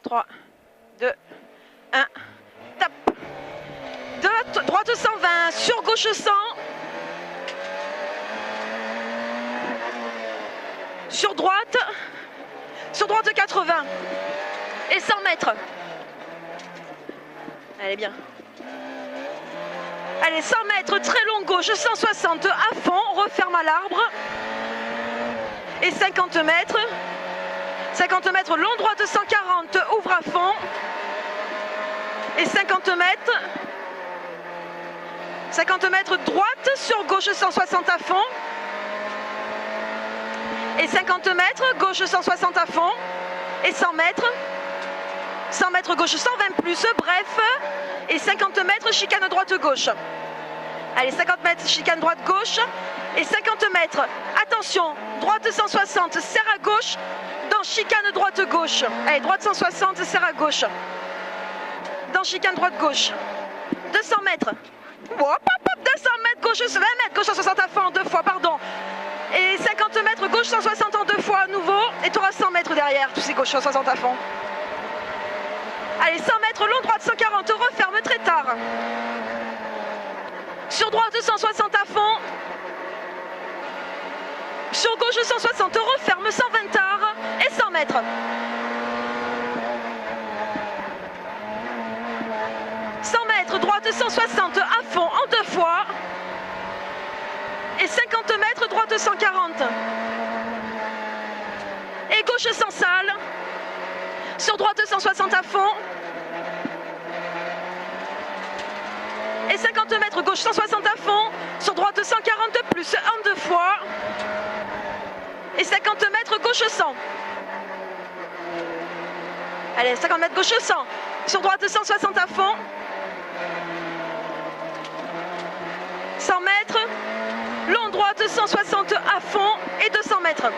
3, 2, 1, top. De droite 120, sur gauche 100. Sur droite 80. Et 100 mètres. Allez, bien. Allez, 100 mètres, très long gauche, 160 à fond, referme à l'arbre. Et 50 mètres. 50 mètres, long droite 140, ouvre à fond. Et 50 mètres. 50 mètres droite, sur gauche 160 à fond. Et 50 mètres, gauche 160 à fond. Et 100 mètres. 100 mètres gauche, 120 plus, bref. Et 50 mètres, chicane droite-gauche. Allez, 50 mètres, chicane droite-gauche. Et 50 mètres, attention, droite 160, serre à gauche. Dans chicane droite-gauche. Allez, droite 160, serre à gauche. Dans chicane droite-gauche. 200 mètres. Hop, hop, hop, 200 mètres, gauche 20 mètres, gauche 160 à fond en deux fois, pardon. Et 50 mètres, gauche 160 en deux fois à nouveau. Et tu auras 100 mètres derrière, tous ces gauche 160 à fond. Allez, 100 mètres, long droite 140, referme très tard. Sur droite 160 à fond. Sur gauche 160, referme 120 tard. Et 100 mètres. Droite 160 à fond en deux fois. Et 50 mètres, droite 140. Et gauche sans salle. Sur droite 160 à fond. Et 50 mètres, gauche 160 à fond. Sur droite 140 plus en deux fois. Et 50 mètres, gauche 100. Allez, 50 mètres, gauche 100. Sur droite 160 à fond. 100 mètres, long droite 160 à fond et 200 mètres.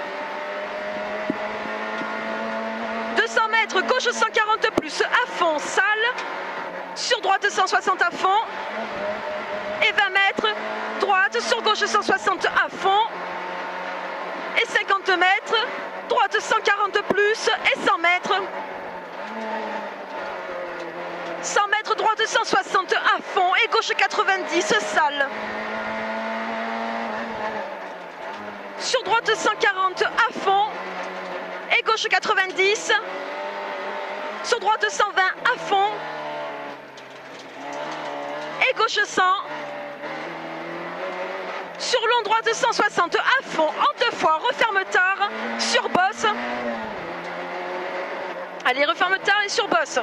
200 mètres, gauche 140 plus à fond, salle. Sur droite 160 à fond. Et 20 mètres, droite, sur gauche 160 à fond. Et 50 mètres, droite 140 plus et 100 mètres. 100 mètres, droite 160 à fond et gauche 90, salle. Sur droite 140 à fond et gauche 90. Sur droite 120 à fond et gauche 100. Sur long droite 160 à fond en deux fois, referme tard, sur bosse. Allez, referme tard et sur bosse.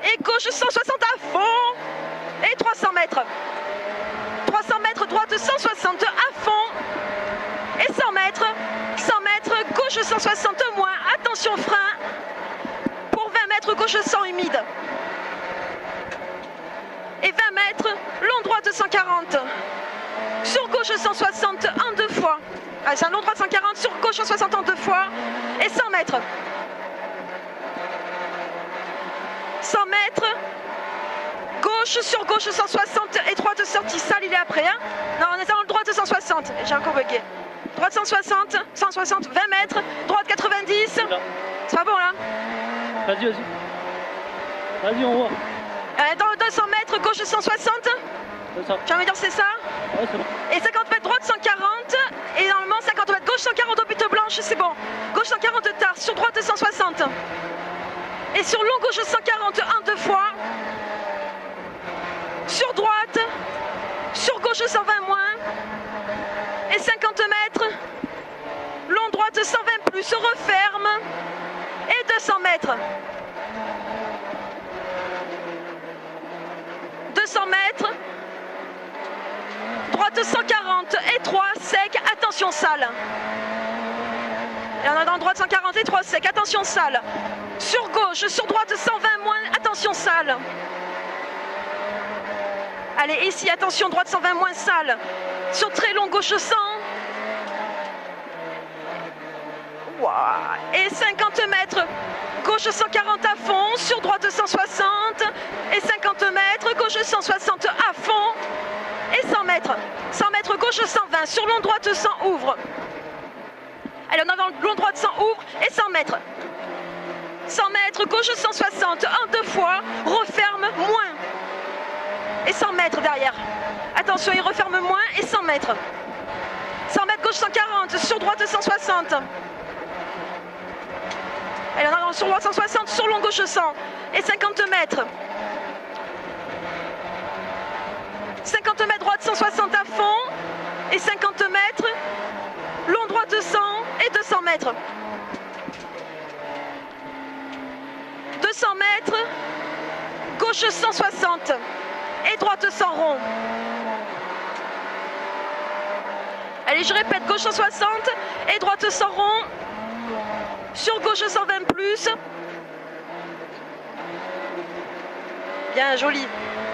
Et gauche 160 à fond. Et 300 mètres. 300 mètres, droite 160 à fond. Et 100 mètres. 100 mètres, gauche 160 moins. Attention frein. Pour 20 mètres, gauche 100 humide. Et 20 mètres, long droite 140. Sur gauche 160 en deux fois. Ah, c'est un long droite 140, sur gauche 160 en deux fois. Et 100 mètres. 100 mètres, gauche sur gauche 160 et droite sortie, salle il est après hein. Non on est dans le droite 160, j'ai encore bugué. Droite 160, 160, 20 mètres, droite 90, c'est pas bon là. Vas-y, vas-y. Vas-y on voit. Dans 200 mètres, gauche 160. Tu vas me dire c'est ça? Ouais c'est bon. Et 50 mètres droite 140 et normalement 50 mètres gauche 140 au but blanche, c'est bon. Gauche 140 tard, sur droite 160. Et sur long gauche 140 en deux fois. Sur droite. Sur gauche 120 moins. Et 50 mètres. Long droite 120 plus. Referme. Et 200 mètres. 200 mètres. Droite 140 et 3 sec. Attention salle. Et on est dans le droite 140 et 3 sec. Attention salle. Sur gauche, sur droite 120 moins. Attention salle. Allez, ici, attention, droite 120 moins salle. Sur très long, gauche 100. Wow. Et 50 mètres. Gauche 140 à fond. Sur droite 160. Et 50 mètres. Gauche 160 à fond. Et 100 mètres. 100 mètres, gauche 120. Sur long droite 100 ouvre. Allez, on a dans le long droite 100 ouvre. Et 100 mètres. 100 mètres, gauche 160, en 2 fois, referme, moins. Et 100 mètres derrière. Attention, il referme moins et 100 mètres. 100 mètres, gauche 140, sur droite 160. Allez, on a sur droite 160, sur long gauche 100. Et 50 mètres. 50 mètres, droite 160 à fond. Et 50 mètres, long droite 100 et 200 mètres. 200 mètres, gauche 160 et droite 100 rond. Allez, je répète, gauche 160 et droite 100 rond. Sur gauche 120 plus. Bien, joli.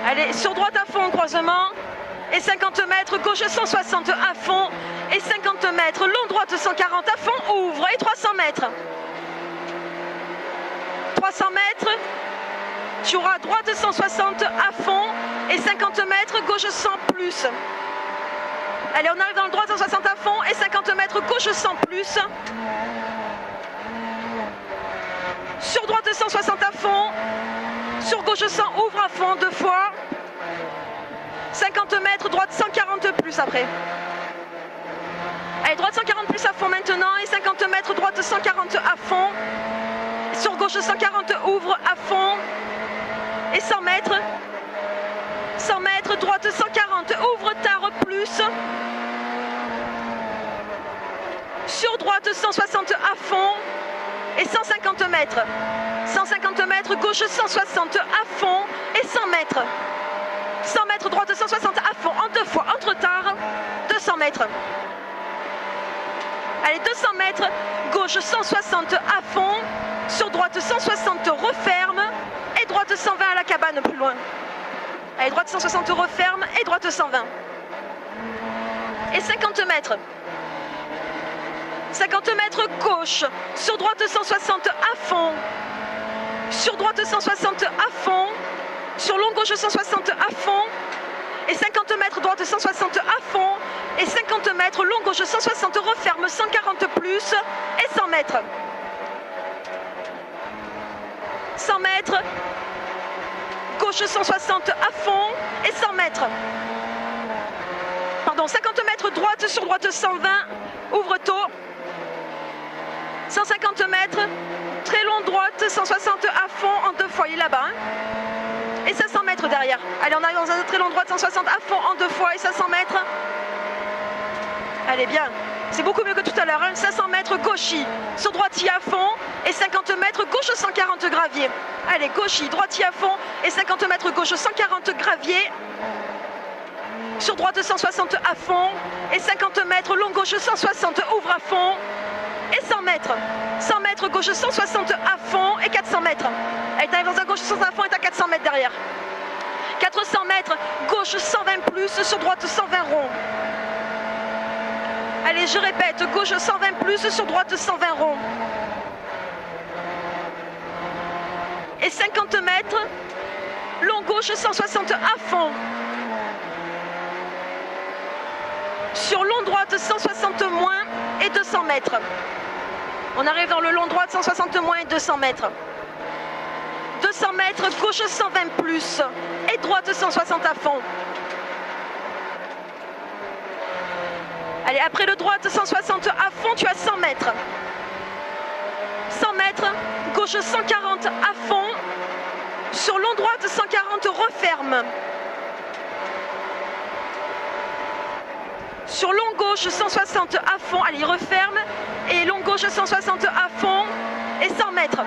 Allez, sur droite à fond, croisement. Et 50 mètres, gauche 160 à fond. Et 50 mètres, long droite 140 à fond, ouvre. Et 300 mètres. 300 mètres, tu auras droite 160 à fond. Et 50 mètres, gauche 100 plus. Allez, on arrive dans le droit 160 à fond. Et 50 mètres, gauche 100 plus. Sur droite 160 à fond. Sur gauche 100, ouvre à fond 2 fois. 50 mètres, droite 140 plus après. Allez, droite 140 plus à fond maintenant. Et 50 mètres, droite 140 à fond. Sur gauche 140, ouvre à fond. Et 100 mètres. 100 mètres, droite 140, ouvre tard plus. Sur droite 160 à fond. Et 150 mètres. 150 mètres, gauche 160 à fond. Et 100 mètres. 100 mètres, droite 160 à fond, en 2 fois, entre tard. 200 mètres. Allez, 200 mètres, gauche 160 à fond. Sur droite 160, referme. Et droite 120 à la cabane, plus loin. Allez, droite 160, referme. Et droite 120. Et 50 mètres. 50 mètres gauche, sur droite 160 à fond, sur droite 160 à fond, sur long gauche 160 à fond, et 50 mètres droite 160 à fond, et 50 mètres long gauche 160, referme 140 plus, et 100 mètres. 100 mètres, gauche 160 à fond, et 100 mètres. Pardon, 50 mètres droite sur droite 120, ouvre tôt. 150 mètres, très long droite, 160 à fond en 2 fois, il est là-bas. Hein. Et 500 mètres derrière. Allez, on arrive dans un très long droite, 160 à fond en 2 fois et 500 mètres. Allez, bien. C'est beaucoup mieux que tout à l'heure. Hein. 500 mètres gauchis, sur droitier à fond et 50 mètres gauche 140 gravier. Allez, gauchis, droitier à fond et 50 mètres gauche 140 gravier. Sur droite 160 à fond et 50 mètres long gauche 160, ouvre à fond. Et 100 mètres. 100 mètres gauche 160 à fond et 400 mètres. Allez, t'arrives dans un gauche 160 à fond et t'as 400 mètres derrière. 400 mètres, gauche 120 plus, sur droite 120 rond. Allez, je répète, gauche 120 plus, sur droite 120 rond. Et 50 mètres, long gauche 160 à fond. Sur long droite 160 moins et 200 mètres. On arrive dans le long droite 160 moins et 200 mètres. 200 mètres, gauche 120 plus et droite 160 à fond. Allez, après le droite 160 à fond, tu as 100 mètres. 100 mètres, gauche 140 à fond. Sur long droite 140, referme. Sur long gauche 160 à fond, allez, il referme. Et long gauche 160 à fond et 100 mètres.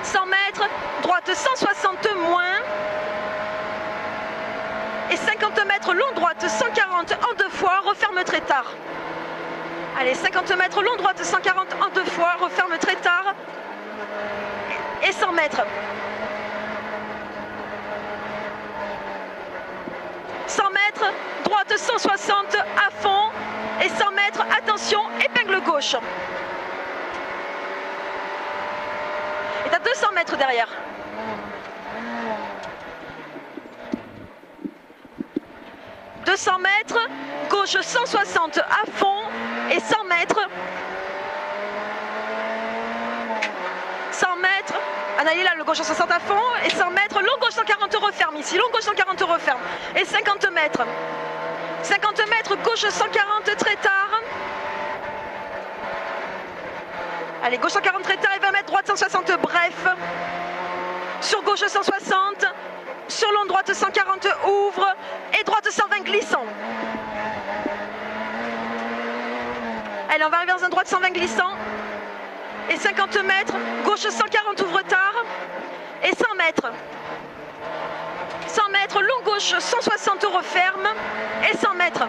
100 mètres, droite 160 moins. Et 50 mètres long droite 140 en 2 fois, referme très tard. Allez, 50 mètres long droite 140 en 2 fois, referme très tard. Et 100 mètres. 100 mètres, droite 160 à fond et 100 mètres, attention, épingle gauche. Et tu as 200 mètres derrière. « 200 mètres, gauche 160 à fond et 100 mètres. Anaïs là, le gauche 60 à fond. Et 100 mètres, long gauche 140 referme ici. Long gauche 140 referme. Et 50 mètres. 50 mètres, gauche 140 très tard. Allez, gauche 140 très tard et 20 mètres, droite 160 bref. Sur gauche 160. Sur long droite 140 ouvre. Et droite 120 glissant. Allez, on va arriver dans un droite 120 glissant. Et 50 mètres, gauche 140 ouvre tard. Et 100 mètres. 100 mètres, long gauche 160 referme. Et 100 mètres.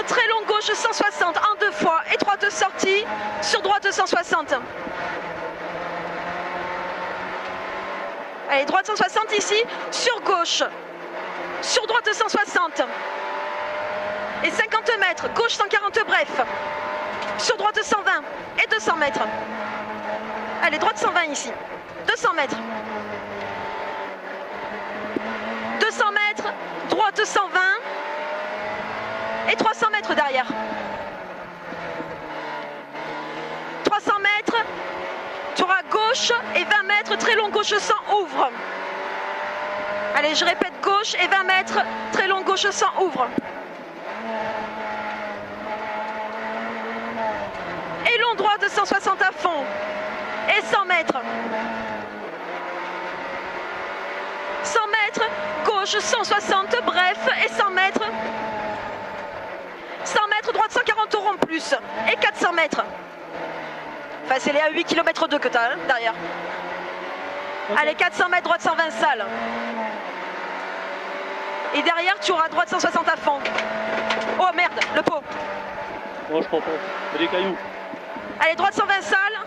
Très long gauche 160 en 2 fois et droite sortie sur droite 160. Allez, droite 160 ici, sur gauche, sur droite 160. Et 50 mètres, gauche 140 bref, sur droite 120 et 200 mètres. Allez, droite 120 ici, 200 mètres. 200 mètres, droite 120. Et 300 mètres derrière. 300 mètres, tu auras gauche et 20 mètres, très long gauche 100 ouvre. Allez, je répète, gauche et 20 mètres, très long gauche 100 ouvre. Et long droit de 160 à fond. Et 100 mètres. 100 mètres, gauche 160, bref, et 100 mètres. 100 mètres, droite 140 euros en plus. Et 400 mètres. Enfin, c'est les à 8 km 2 que tu as hein, derrière. Okay. Allez, 400 mètres, droite 120 salles. Et derrière, tu auras droite 160 à fond. Oh merde, le pot. Oh, je crois pas. Il y a des cailloux. Allez, droite 120 salles.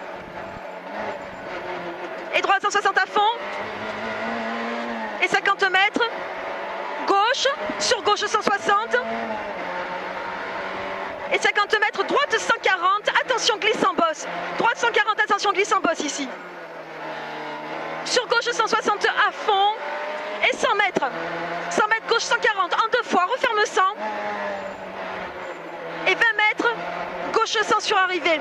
Et droite 160 à fond. Et 50 mètres. Gauche, sur gauche 160. Et 50 mètres, droite 140, attention glisse en bosse. Droite 140, attention glisse en bosse ici. Sur gauche 160 à fond. Et 100 mètres. 100 mètres, gauche 140 en 2 fois, referme 100. Et 20 mètres, gauche 100 sur arrivée.